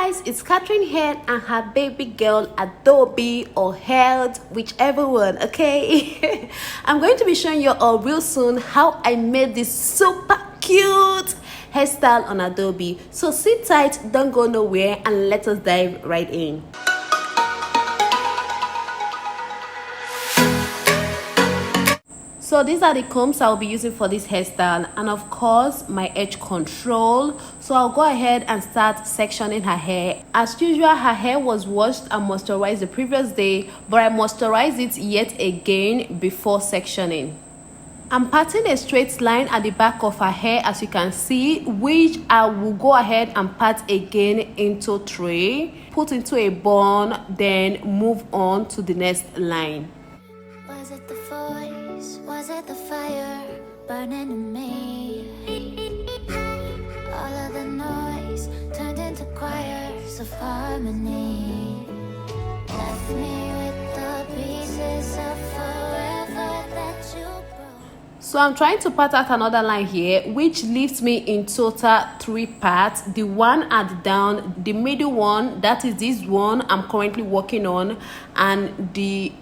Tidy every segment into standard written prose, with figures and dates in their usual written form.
guys, it's Catherine here and her baby girl Adobe or Health, whichever one, okay? I'm going to be showing you all real soon how I made this super cute hairstyle on Adobe. So sit tight, don't go nowhere, and let us dive right in. So these are the combs I'll be using for this hairstyle, and of course my edge control. So I'll go ahead and start sectioning her hair. As usual, her hair was washed and moisturized the previous day, but I moisturized it yet again before sectioning. I'm parting a straight line at the back of her hair, as you can see, which I will go ahead and part again into three, put into a bun, then move on to the next line. Was it the voice? Was it the fire burning in me? All of the noise turned into choirs of harmony. Left me with the pieces of forever that you broke. So I'm trying to part out another line here, which leaves me in total 3 parts. The one at the down, the middle one, that is this one I'm currently working on, and the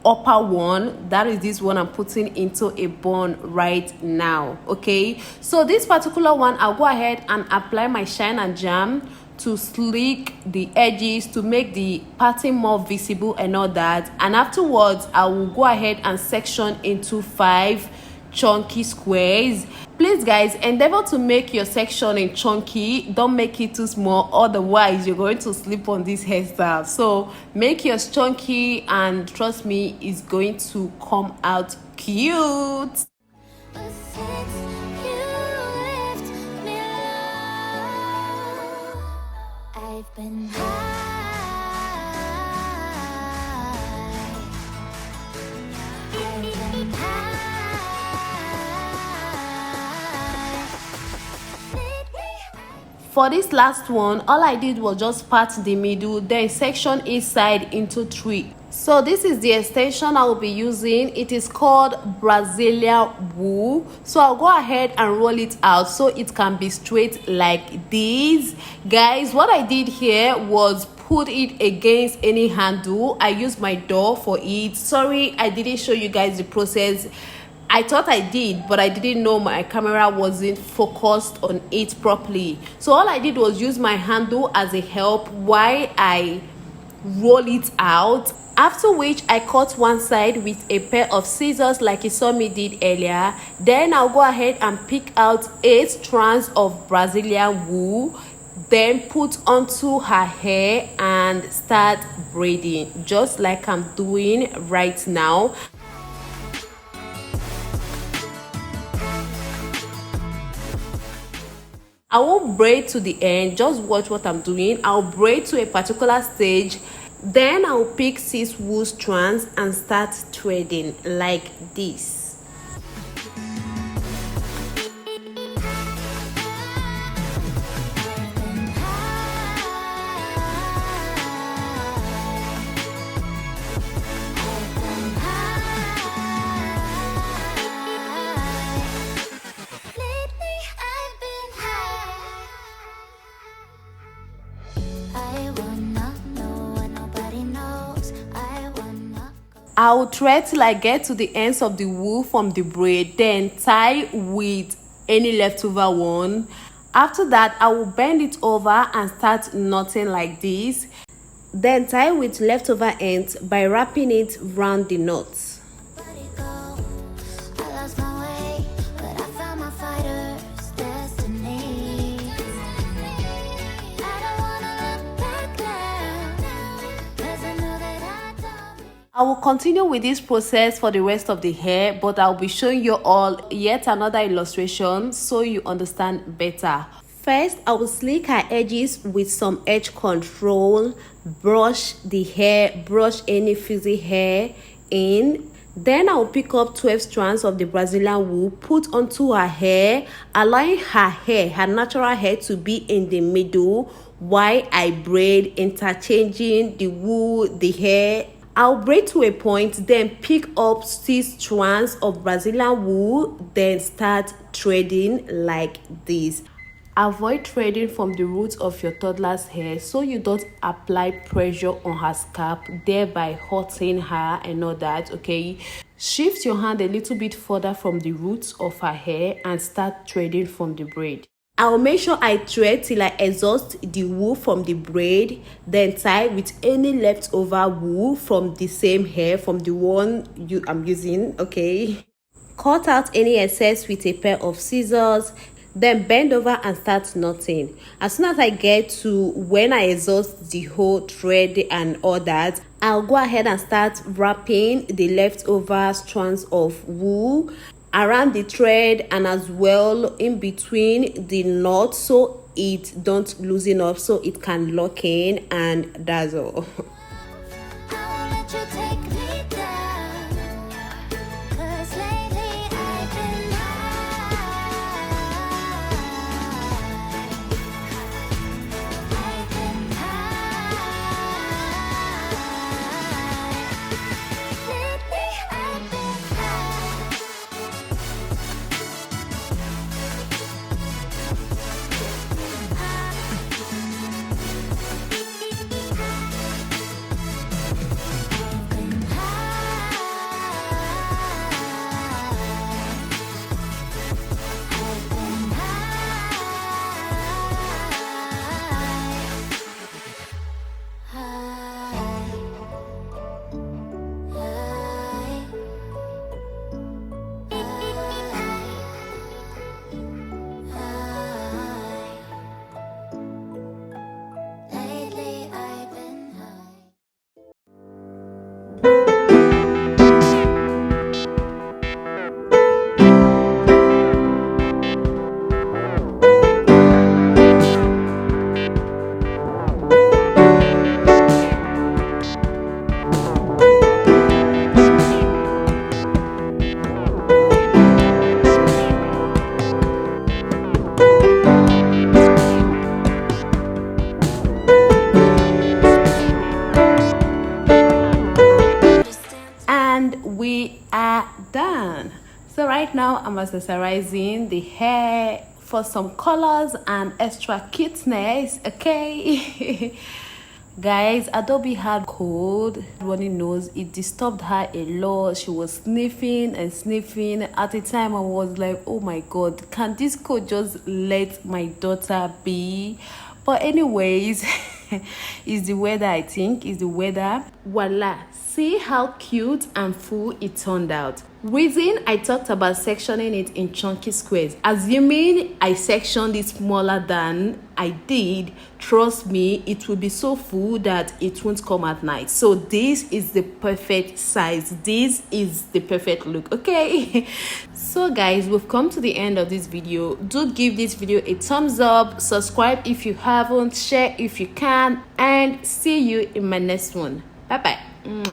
upper one, that is this one I'm putting into a bun right now. Okay, so this particular one, I'll go ahead and apply my shine and jam to slick the edges, to make the parting more visible and all that. And afterwards I will go ahead and section into 5 chunky squares. Please guys, endeavor to make your sectioning chunky, don't make it too small, otherwise you're going to slip on this hairstyle. So make yours chunky, and trust me, it's going to come out cute. But since you left me alone, I've been high. I've been high. For this last one, all I did was just part the middle, then section each side into 3. So this is the extension I will be using. It is called Brazilian wool. So I'll go ahead and roll it out so it can be straight like this. Guys, what I did here was put it against any handle. I used my door for it. Sorry, I didn't show you guys the process. I thought I did, but I didn't know my camera wasn't focused on it properly. So all I did was use my handle as a help while I roll it out. After which I cut one side with a pair of scissors like you saw me did earlier. Then I'll go ahead and pick out 8 strands of Brazilian wool, then put onto her hair and start braiding, just like I'm doing right now. I won't braid to the end, just watch what I'm doing. I'll braid to a particular stage, then I'll pick 6 wool strands and start threading like this. I'll thread till I get to the ends of the wool from the braid, then tie with any leftover one. After that, I will bend it over and start knotting like this, then tie with leftover ends by wrapping it round the knots. I will continue with this process for the rest of the hair, but I'll be showing you all yet another illustration so you understand better. First, I will slick her edges with some edge control, brush the hair, brush any frizzy hair in. Then I'll pick up 12 strands of the Brazilian wool, put onto her hair, allowing her hair, her natural hair, to be in the middle while I braid, interchanging the wool, the hair. I'll braid to a point, then pick up 6 strands of Brazilian wool, then start threading like this. Avoid threading from the roots of your toddler's hair so you don't apply pressure on her scalp, thereby hurting her and all that, okay? Shift your hand a little bit further from the roots of her hair and start threading from the braid. I'll make sure I thread till I exhaust the wool from the braid, then tie with any leftover wool from the same hair, from the one I'm using, okay? Cut out any excess with a pair of scissors, then bend over and start knotting. As soon as I get to when I exhaust the whole thread and all that, I'll go ahead and start wrapping the leftover strands of wool around the thread and as well in between the knot so it don't loosen up, so it can lock in, and that's all. We are done. So right now I'm accessorizing the hair for some colors and extra cuteness, okay? Guys, Adobe had cold running nose. It disturbed her a lot. She was sniffing and sniffing. At the time I was like, oh my god, can this coat just let my daughter be? But anyways, it's the weather. I think it's the weather. Voila, see how cute and full it turned out. Reason I talked about sectioning it in chunky squares, assuming I sectioned it smaller than I did, trust me, it will be so full that it won't come at night. So this is the perfect size. This is the perfect look, okay? So guys, we've come to the end of this video. Do give this video a thumbs up, subscribe if you haven't, share if you can, and see you in my next one. Bye bye.